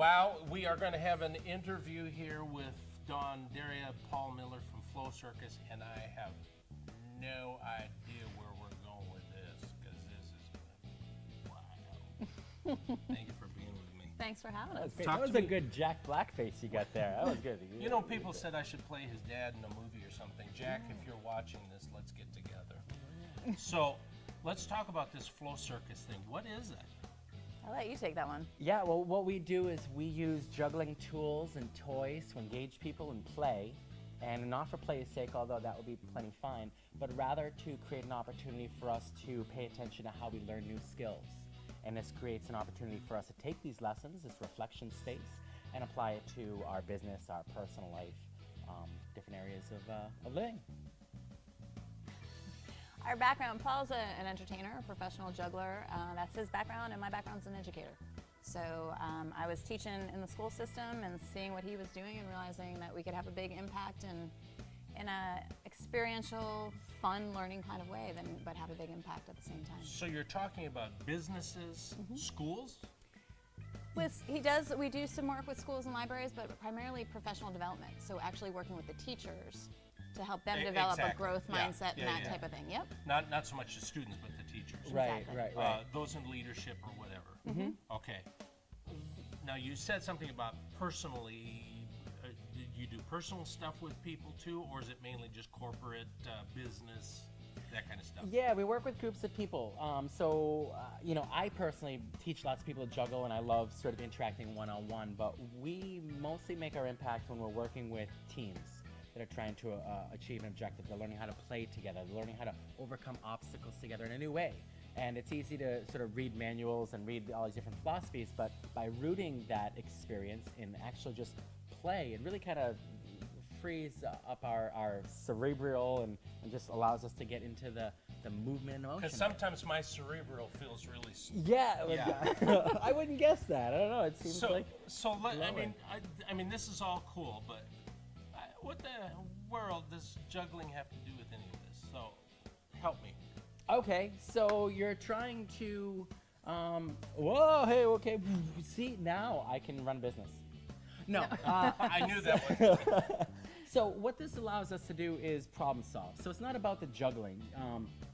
Wow, we are going to have an interview here with Dawn, Daria, Paul Miller from Flow Circus, and I have no idea where we're going with this, because this is wow. Thank you for being with me. Thanks for having us. That was a good Jack Black face you got there. That was good. You know, people said I should play his dad in a movie or something. Jack, if you're watching this, let's get together. So, let's talk about this Flow Circus thing. What is it? I'll let you take that one. Yeah, well, what we do is we use juggling tools and toys to engage people in play, and not for play's sake, although that would be plenty fine, but rather to create an opportunity for us to pay attention to how we learn new skills. And this creates an opportunity for us to take these lessons, this reflection space, and apply it to our business, our personal life, different areas of living. Our background, Paul's an entertainer, a professional juggler. That's his background, and my background's an educator. So I was teaching in the school system and seeing what he was doing and realizing that we could have a big impact in a experiential, fun learning kind of way, but have a big impact at the same time. So you're talking about businesses, schools? We do some work with schools and libraries, but primarily professional development. So actually working with the teachers to help them develop a growth mindset and that type of thing. Yep. Not so much the students, but the teachers. Right, Exactly. right. Those in leadership or whatever. Okay. Now you said something about personally. You do personal stuff with people too, or is it mainly just corporate, business, that kind of stuff? Yeah, we work with groups of people. You know, I personally teach lots of people to juggle, and I love sort of interacting one-on-one, but we mostly make our impact when we're working with teams that are trying to achieve an objective. They're learning how to play together. They're learning how to overcome obstacles together in a new way. And it's easy to sort of read manuals and read all these different philosophies, but by rooting that experience in actually just play, it really kind of frees up our cerebral and just allows us to get into the movement and emotion. Because sometimes my cerebral feels really Yeah. I wouldn't guess that. I don't know. It seems like I mean, this is all cool, but what the world does juggling have to do with any of this? So, help me. Okay, so you're trying to, whoa, hey, okay, see, now I can run a business. No. I knew that one. So what this allows us to do is problem solve. So it's not about the juggling,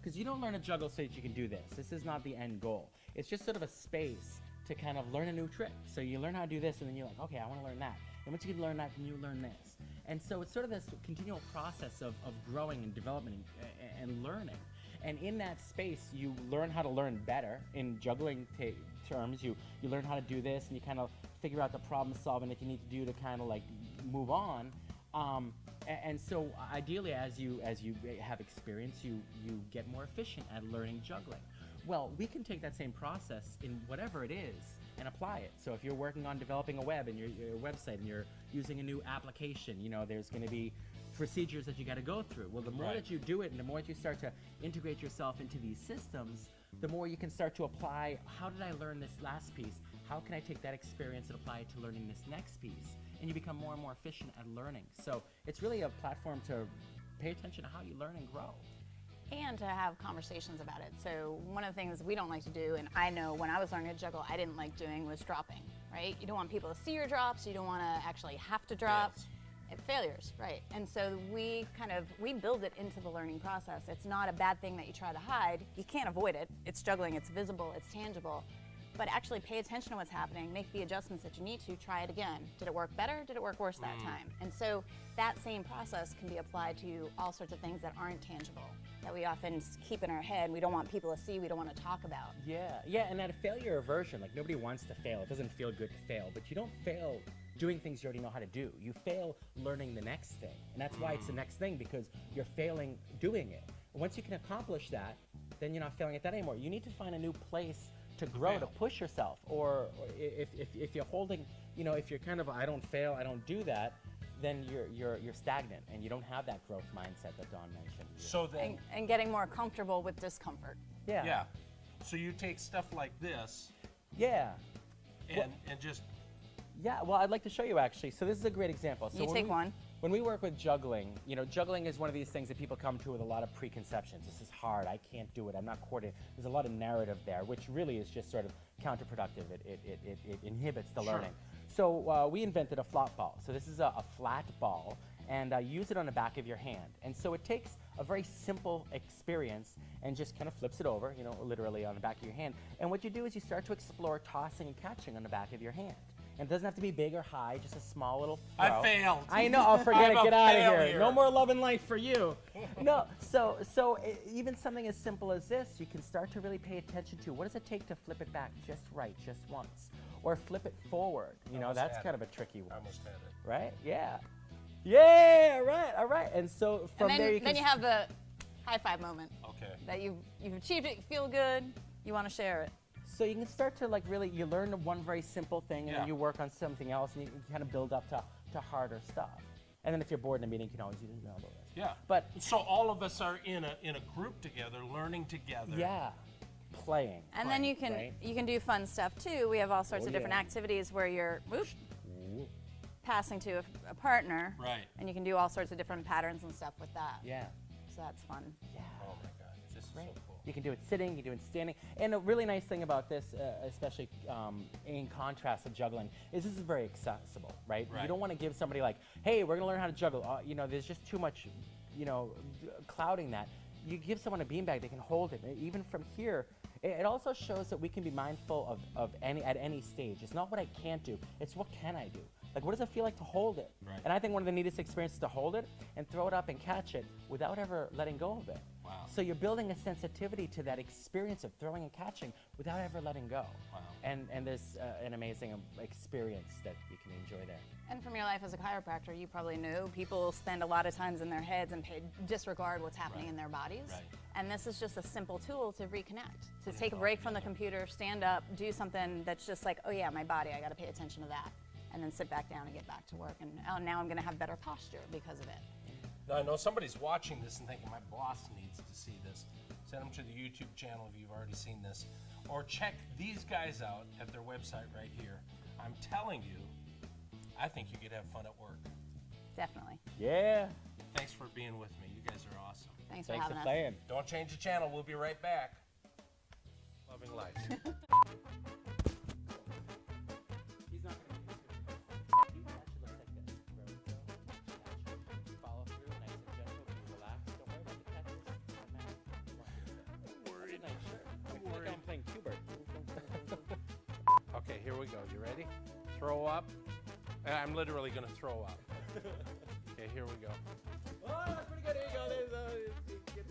because you don't learn to juggle so that you can do this. This is not the end goal. It's just sort of a space to kind of learn a new trick. So you learn how to do this, and then you're like, okay, I want to learn that. And once you can learn that, then you learn this. And so it's sort of this continual process of growing and development and learning. And in that space, you learn how to learn better. In juggling terms, you learn how to do this, and you kind of figure out the problem solving that you need to do to kind of like move on. And so ideally, as you have experience, you get more efficient at learning juggling. Well, we can take that same process in whatever it is and apply it. So if you're working on developing a web and your website and you're using a new application, you know, there's going to be procedures that you got to go through. Well, the more that you do it and the more that you start to integrate yourself into these systems, the more you can start to apply, how did I learn this last piece? How can I take that experience and apply it to learning this next piece? And you become more and more efficient at learning. So it's really a platform to pay attention to how you learn and grow. And to have conversations about it. So one of the things we don't like to do, and I know when I was learning to juggle, I didn't like doing, was dropping, right? You don't want people to see your drops. You don't want to actually have to drop. Failures, right. And so we build it into the learning process. It's not a bad thing that you try to hide. You can't avoid it. It's juggling, it's visible, it's tangible. But actually pay attention to what's happening, make the adjustments that you need to, try it again. Did it work better? Did it work worse that time? And so that same process can be applied to all sorts of things that aren't tangible, that we often keep in our head. We don't want people to see, we don't want to talk about. Yeah, and that failure aversion, like nobody wants to fail. It doesn't feel good to fail, but you don't fail doing things you already know how to do. You fail learning the next thing. And that's why it's the next thing, because you're failing doing it. And once you can accomplish that, then you're not failing at that anymore. You need to find a new place to grow, to push yourself. Or if you're holding, you know, if you're kind of, I don't fail, I don't do that, then you're stagnant and you don't have that growth mindset that Dawn mentioned. So then, and getting more comfortable with discomfort. Yeah. So you take stuff like this. Yeah. And just. Yeah, well, I'd like to show you actually. So this is a great example. So You take one. When we work with juggling, you know, juggling is one of these things that people come to with a lot of preconceptions. This is hard, I can't do it, I'm not coordinated. There's a lot of narrative there, which really is just sort of counterproductive. It inhibits the learning. So we invented a flop ball. So this is a flat ball, and use it on the back of your hand. And so it takes a very simple experience and just kind of flips it over, you know, literally on the back of your hand. And what you do is you start to explore tossing and catching on the back of your hand. And it doesn't have to be big or high, just a small little throw. I failed. I know, I'll forget it, I'm a get out of here. failure. No more love and life for you. No, so even something as simple as this, you can start to really pay attention to. What does it take to flip it back just right, just once? Or flip it forward, you know, Almost that's had kind it. of a tricky I one. almost had it. Right? Yeah. Yeah, right, all right. And so from And there then you have the high five moment. Okay. That you've achieved it, you feel good, you want to share it. So you can start to like really, you learn one very simple thing and Yeah. then you work on something else and you can kind of build up to harder stuff. And then if you're bored in a meeting, you can always use the elbow rest. Yeah. But So all of us are in a group together, learning together. yeah, playing. And then you can right? you can do fun stuff too. We have all sorts Oh, of different yeah. activities where you're Ooh, passing to a partner. Right. And you can do all sorts of different patterns and stuff with that. yeah, So that's fun. yeah. Oh my God, this is Right. so cool. You can do it sitting, you can do it standing. And a really nice thing about this, especially in contrast to juggling, is this is very accessible, right? Right. You don't want to give somebody like, hey, we're going to learn how to juggle. You know, there's just too much, you know, clouding that. You give someone a beanbag, they can hold it. Even from here, it also shows that we can be mindful of at any stage. It's not what I can't do, it's what can I do. Like, what does it feel like to hold it? Right. And I think one of the neatest experiences is to hold it and throw it up and catch it without ever letting go of it. Wow. So you're building a sensitivity to that experience of throwing and catching without ever letting go. Wow. And there's an amazing experience that you can enjoy there. And from your life as a chiropractor, you probably know people spend a lot of times in their heads and disregard what's happening Right. in their bodies. Right. And this is just a simple tool to reconnect, to take a break from the computer, stand up, do something that's just like, oh yeah, my body, I got to pay attention to that. And then sit back down and get back to work. And oh, now I'm going to have better posture because of it. Now, I know somebody's watching this and thinking, my boss needs to see this. Send them to the YouTube channel if you've already seen this. Or check these guys out at their website right here. I'm telling you, I think you could have fun at work. Definitely. Yeah. Thanks for being with me. You guys are awesome. Thanks for Thanks having for us. playing. Don't change the channel. We'll be right back. Loving life. He's not going to you catch it like this. Follow through, nice and gentle, be relaxed. Don't worry about the catches. I'm worried. Nice shirt. I feel like I'm playing Q-Bert. Okay, here we go. You ready? Throw up. I'm literally going to throw up. Okay, here we go. Oh, that's pretty good. Here you go. There's okay,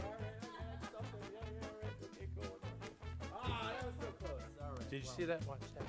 all right. That's something. Yeah, all right. Okay, cool. Ah, that was so close. All right. Did you see that? Watch that.